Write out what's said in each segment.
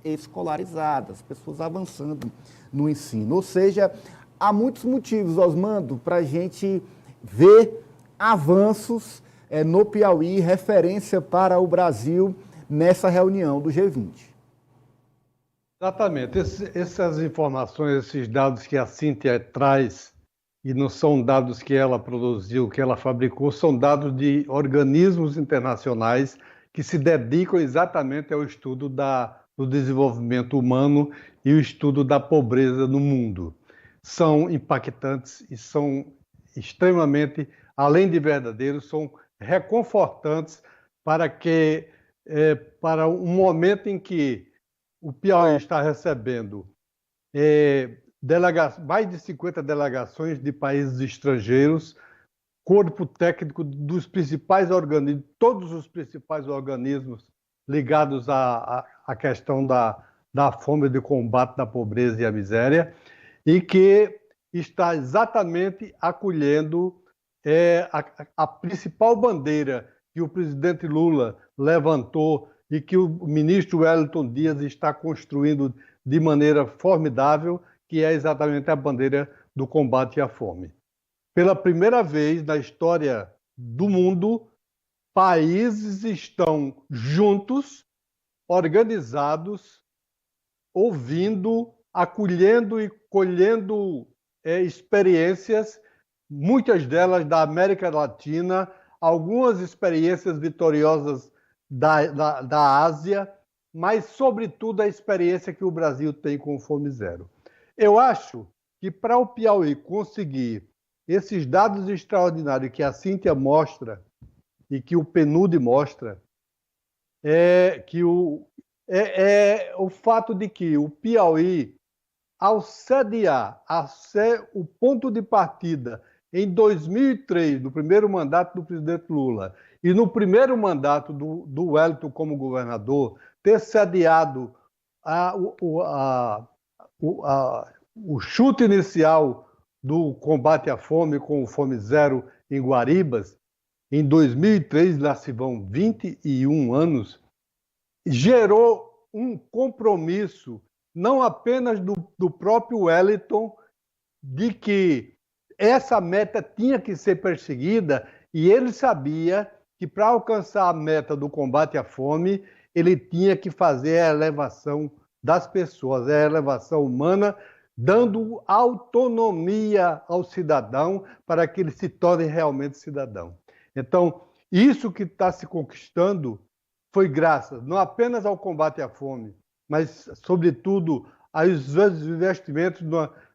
escolarizadas, pessoas avançando no ensino. Ou seja, há muitos motivos, Osmando, para a gente ver avanços no Piauí, referência para o Brasil nessa reunião do G20. Exatamente. Essas informações, esses dados que a Cíntia traz, e não são dados que ela produziu, que ela fabricou, são dados de organismos internacionais que se dedicam exatamente ao estudo do desenvolvimento humano e o estudo da pobreza no mundo. São impactantes e são extremamente, além de verdadeiros, são reconfortantes para um momento em que o Piauí está recebendo mais de 50 delegações de países estrangeiros, corpo técnico dos principais organismos, todos os principais organismos ligados à questão da fome, de combate da pobreza e a miséria, e que está exatamente acolhendo a principal bandeira que o presidente Lula levantou e que o ministro Wellington Dias está construindo de maneira formidável, que é exatamente a bandeira do combate à fome. Pela primeira vez na história do mundo, países estão juntos, organizados, ouvindo, acolhendo e colhendo experiências, muitas delas da América Latina, algumas experiências vitoriosas da Ásia, mas, sobretudo, a experiência que o Brasil tem com o Fome Zero. Eu acho que para o Piauí conseguir esses dados extraordinários que a Cíntia mostra e que o PNUD mostra, o fato de que o Piauí, ao sediar, a ser o ponto de partida em 2003, no primeiro mandato do presidente Lula, e no primeiro mandato do Wellington como governador, ter sediado o chute inicial do combate à fome com o Fome Zero em Guaribas, em 2003, lá se vão 21 anos, gerou um compromisso, não apenas do próprio Wellington, de que essa meta tinha que ser perseguida, e ele sabia que para alcançar a meta do combate à fome, ele tinha que fazer a elevação das pessoas, a elevação humana, dando autonomia ao cidadão para que ele se torne realmente cidadão. Então, isso que está se conquistando foi graças não apenas ao combate à fome, mas, sobretudo, aos investimentos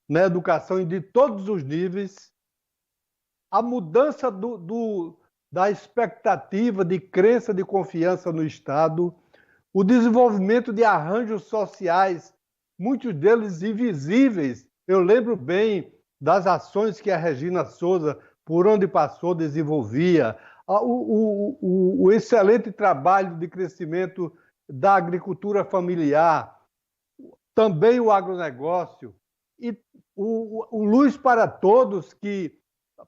na educação de todos os níveis, a mudança da expectativa de crença, de confiança no Estado, o desenvolvimento de arranjos sociais, muitos deles invisíveis. Eu lembro bem das ações que a Regina Souza, por onde passou, desenvolvia, o excelente trabalho de crescimento da agricultura familiar, também o agronegócio, e o Luz para Todos, que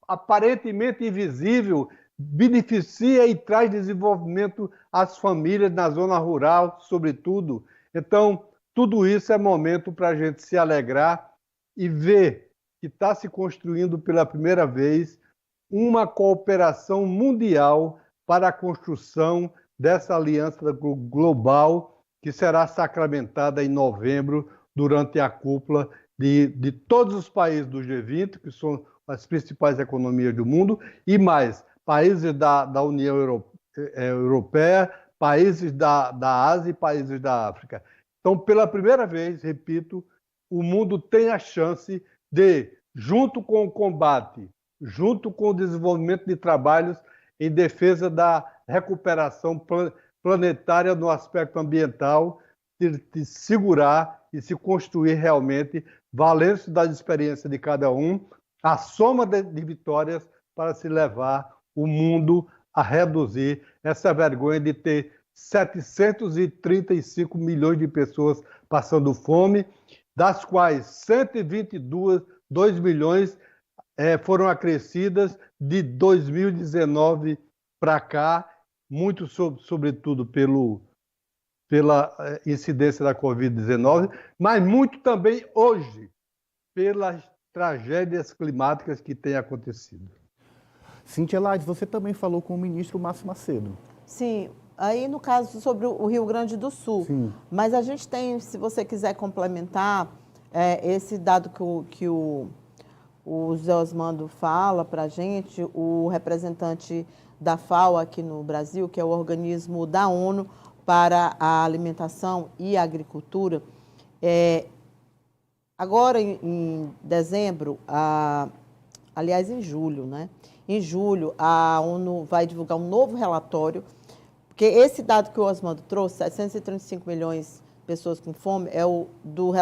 aparentemente invisível, beneficia e traz desenvolvimento às famílias na zona rural, sobretudo. Então, tudo isso é momento para a gente se alegrar e ver que está se construindo pela primeira vez uma cooperação mundial para a construção dessa aliança global que será sacramentada em novembro durante a cúpula de todos os países do G20, que são as principais economias do mundo, e mais países da União Europeia, países da Ásia e países da África. Então, pela primeira vez, repito, o mundo tem a chance de, junto com o combate, junto com o desenvolvimento de trabalhos em defesa da recuperação planetária no aspecto ambiental, de segurar e se construir realmente, valendo-se da experiência de cada um, a soma de vitórias para se levar o mundo a reduzir essa vergonha de ter 735 milhões de pessoas passando fome, das quais 122 milhões foram acrescidas de 2019 para cá, muito sobretudo pela incidência da Covid-19, mas muito também hoje pelas tragédias climáticas que têm acontecido. Cíntia Lades, você também falou com o ministro Márcio Macedo. Sim, aí no caso sobre o Rio Grande do Sul. Sim. Mas a gente tem, se você quiser complementar, esse dado que o José Osmando fala para a gente, o representante da FAO aqui no Brasil, que é o organismo da ONU para a alimentação e a agricultura, agora em dezembro, aliás em julho, né? Em julho, a ONU vai divulgar um novo relatório, porque esse dado que o Osmando trouxe, 735 milhões de pessoas com fome, é o do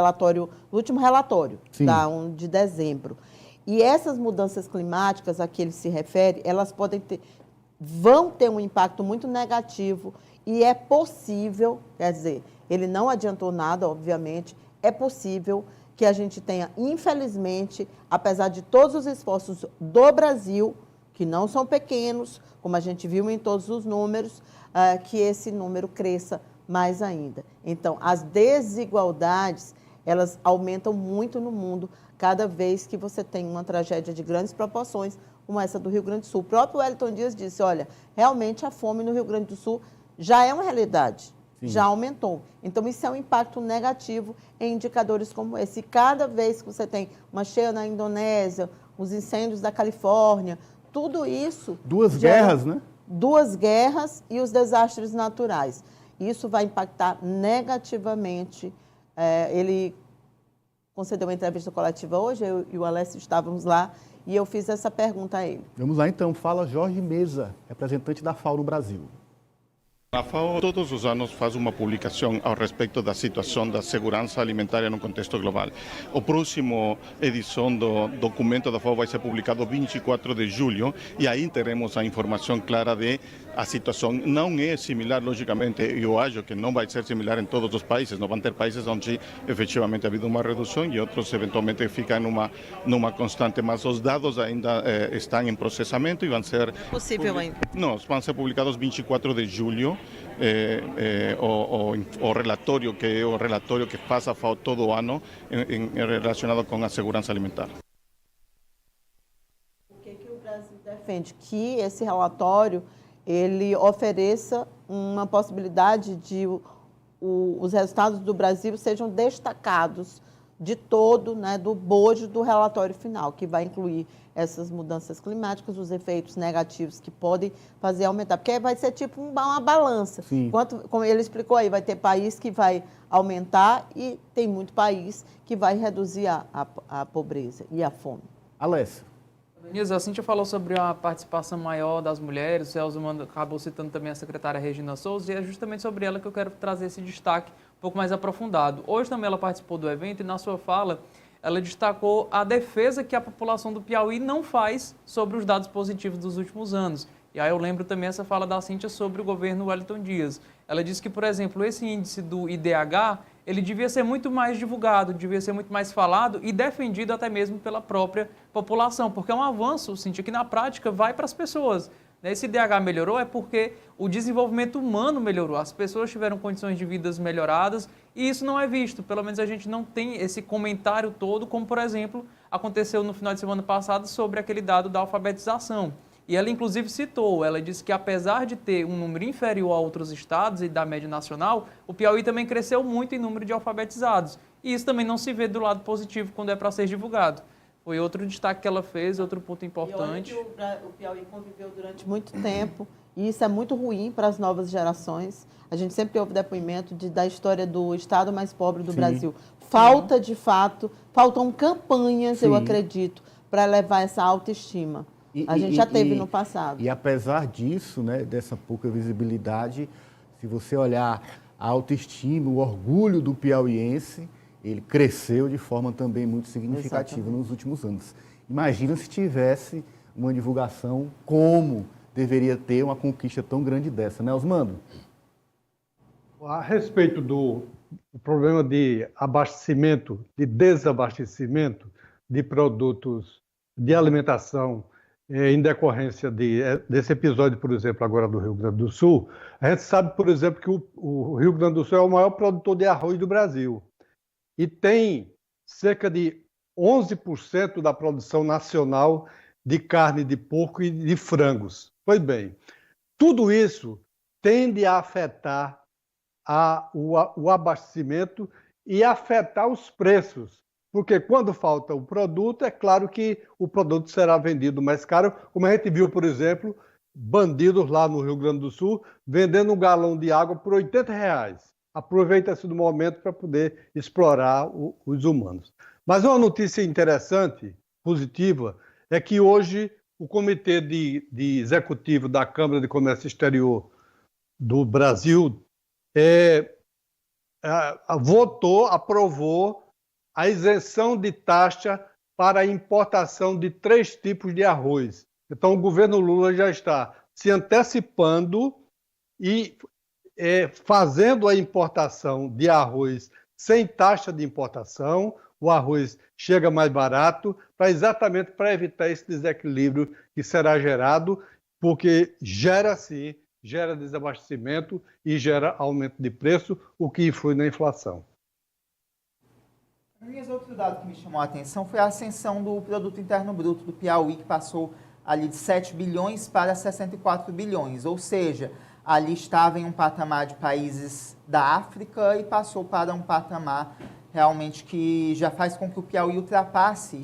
último relatório, da ONU de dezembro. E essas mudanças climáticas a que ele se refere, elas vão ter um impacto muito negativo e é possível, quer dizer, ele não adiantou nada, obviamente, é possível que a gente tenha, infelizmente, apesar de todos os esforços do Brasil, que não são pequenos, como a gente viu em todos os números, que esse número cresça mais ainda. Então, as desigualdades, elas aumentam muito no mundo, cada vez que você tem uma tragédia de grandes proporções, como essa do Rio Grande do Sul. O próprio Wellington Dias disse, olha, realmente a fome no Rio Grande do Sul já é uma realidade, já aumentou. Então, isso é um impacto negativo em indicadores como esse. E cada vez que você tem uma cheia na Indonésia, os incêndios da Califórnia, tudo isso... Duas guerras, né? Duas guerras e os desastres naturais. Isso vai impactar negativamente. Ele concedeu uma entrevista coletiva hoje, eu e o Alessio estávamos lá, e eu fiz essa pergunta a ele. Vamos lá então, fala Jorge Mesa, representante da FAO no Brasil. A FAO todos os anos faz uma publicação ao respeito da situação da segurança alimentar no contexto global. A próxima edição do documento da FAO vai ser publicado 24 de julho e aí teremos a informação clara de a situação. Não é similar, logicamente, eu acho que não vai ser similar em todos os países, não vão ter países onde efetivamente ha havido uma redução e outros eventualmente ficam numa constante, mas os dados ainda estão em processamento e vão ser... É possível ainda? Não, vão ser publicados 24 de julho. O relatório que é o relatório que faz a FAO todo ano relacionado com a segurança alimentar. O que o Brasil defende? Que esse relatório ele ofereça uma possibilidade de os resultados do Brasil sejam destacados de todo, né, do bojo do relatório final, que vai incluir essas mudanças climáticas, os efeitos negativos que podem fazer aumentar. Porque vai ser tipo uma balança. Como ele explicou aí, vai ter país que vai aumentar e tem muito país que vai reduzir a pobreza e a fome. Alessio. Denise, a Cíntia falou sobre a participação maior das mulheres, o Celso acabou citando também a secretária Regina Souza, e é justamente sobre ela que eu quero trazer esse destaque um pouco mais aprofundado. Hoje também ela participou do evento e na sua fala ela destacou a defesa que a população do Piauí não faz sobre os dados positivos dos últimos anos. E aí eu lembro também essa fala da Cíntia sobre o governo Wellington Dias. Ela disse que, por exemplo, esse índice do IDH, ele devia ser muito mais divulgado, devia ser muito mais falado e defendido até mesmo pela própria população, porque é um avanço, Cíntia, que na prática vai para as pessoas. Esse IDH melhorou é porque o desenvolvimento humano melhorou, as pessoas tiveram condições de vida melhoradas e isso não é visto, pelo menos a gente não tem esse comentário todo, como, por exemplo, aconteceu no final de semana passado sobre aquele dado da alfabetização. E ela, inclusive, citou, ela disse que apesar de ter um número inferior a outros estados e da média nacional, o Piauí também cresceu muito em número de alfabetizados. E isso também não se vê do lado positivo quando é para ser divulgado. Foi outro destaque que ela fez, outro ponto importante. E olha que o Piauí conviveu durante muito tempo e isso é muito ruim para as novas gerações. A gente sempre ouve depoimento da história do estado mais pobre do Brasil. Falta, de fato, faltam campanhas, eu acredito, para elevar essa autoestima. A gente já teve no passado. E apesar disso, né, dessa pouca visibilidade, se você olhar a autoestima, o orgulho do piauiense, ele cresceu de forma também muito significativa nos últimos anos. Imagina se tivesse uma divulgação como deveria ter uma conquista tão grande dessa, né, Osmando? A respeito do problema de abastecimento, de desabastecimento de produtos de alimentação em decorrência desse episódio, por exemplo, agora do Rio Grande do Sul, a gente sabe, por exemplo, que o Rio Grande do Sul é o maior produtor de arroz do Brasil e tem cerca de 11% da produção nacional de carne de porco e de frangos. Pois bem, tudo isso tende a afetar o abastecimento e afetar os preços. Porque quando falta o produto, é claro que o produto será vendido mais caro, como a gente viu, por exemplo, bandidos lá no Rio Grande do Sul vendendo um galão de água por R$ 80. Aproveita-se do momento para poder explorar os humanos. Mas uma notícia interessante, positiva, é que hoje o Comitê de Executivo da Câmara de Comércio Exterior do Brasil aprovou a isenção de taxa para a importação de 3 tipos de arroz. Então, o governo Lula já está se antecipando e fazendo a importação de arroz sem taxa de importação. O arroz chega mais barato, exatamente para evitar esse desequilíbrio que será gerado, porque gera desabastecimento e gera aumento de preço, o que influi na inflação. Outro dado que me chamou a atenção foi a ascensão do Produto Interno Bruto do Piauí, que passou ali de 7 bilhões para 64 bilhões, ou seja, ali estava em um patamar de países da África e passou para um patamar realmente que já faz com que o Piauí ultrapasse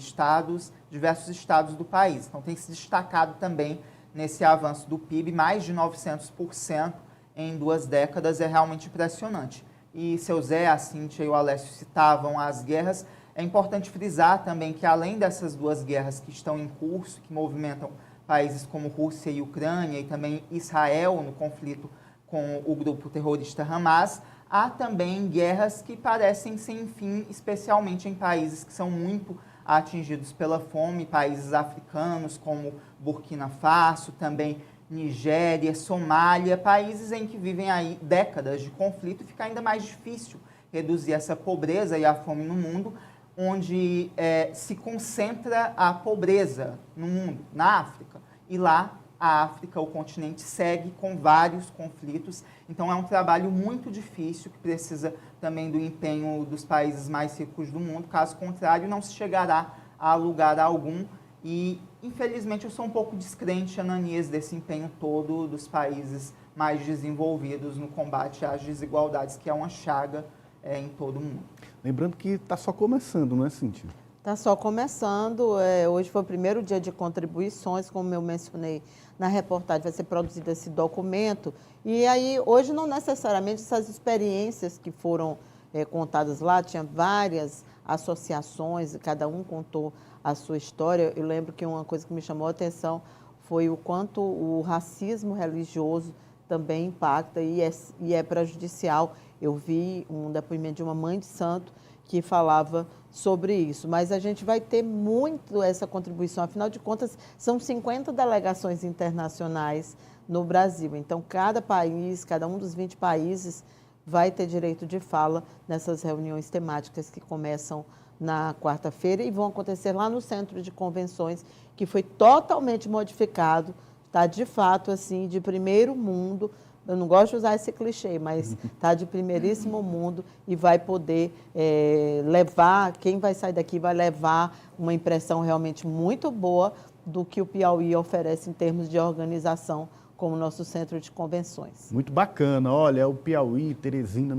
diversos estados do país. Então tem se destacado também nesse avanço do PIB, mais de 900% em 2 décadas, é realmente impressionante. E seu Zé, a Cíntia e o Alessio citavam as guerras. É importante frisar também que, além dessas 2 guerras que estão em curso, que movimentam países como Rússia e Ucrânia, e também Israel no conflito com o grupo terrorista Hamas, há também guerras que parecem sem fim, especialmente em países que são muito atingidos pela fome, países africanos como Burkina Faso, também Nigéria, Somália, países em que vivem aí décadas de conflito, e fica ainda mais difícil reduzir essa pobreza e a fome no mundo, onde se concentra a pobreza no mundo, na África. E lá, a África, o continente, segue com vários conflitos. Então, é um trabalho muito difícil, que precisa também do empenho dos países mais ricos do mundo. Caso contrário, não se chegará a lugar algum. E, infelizmente, eu sou um pouco descrente, Ananias, desse empenho todo dos países mais desenvolvidos no combate às desigualdades, que é uma chaga em todo o mundo. Lembrando que está só começando, não é, Cíntia? Está só começando. Hoje foi o primeiro dia de contribuições, como eu mencionei na reportagem, vai ser produzido esse documento. E aí, hoje, não necessariamente essas experiências que foram contadas lá, tinha várias associações, cada um contou a sua história. Eu lembro que uma coisa que me chamou a atenção foi o quanto o racismo religioso também impacta e é prejudicial. Eu vi um depoimento de uma mãe de santo que falava sobre isso, mas a gente vai ter muito essa contribuição, afinal de contas, são 50 delegações internacionais no Brasil, então cada país, cada um dos 20 países vai ter direito de fala nessas reuniões temáticas que começam na quarta-feira e vão acontecer lá no Centro de Convenções, que foi totalmente modificado, está de fato assim, de primeiro mundo. Eu não gosto de usar esse clichê, mas está de primeiríssimo mundo e vai poder levar, quem vai sair daqui vai levar uma impressão realmente muito boa do que o Piauí oferece em termos de organização como nosso centro de convenções. Muito bacana. Olha, o Piauí, Teresina,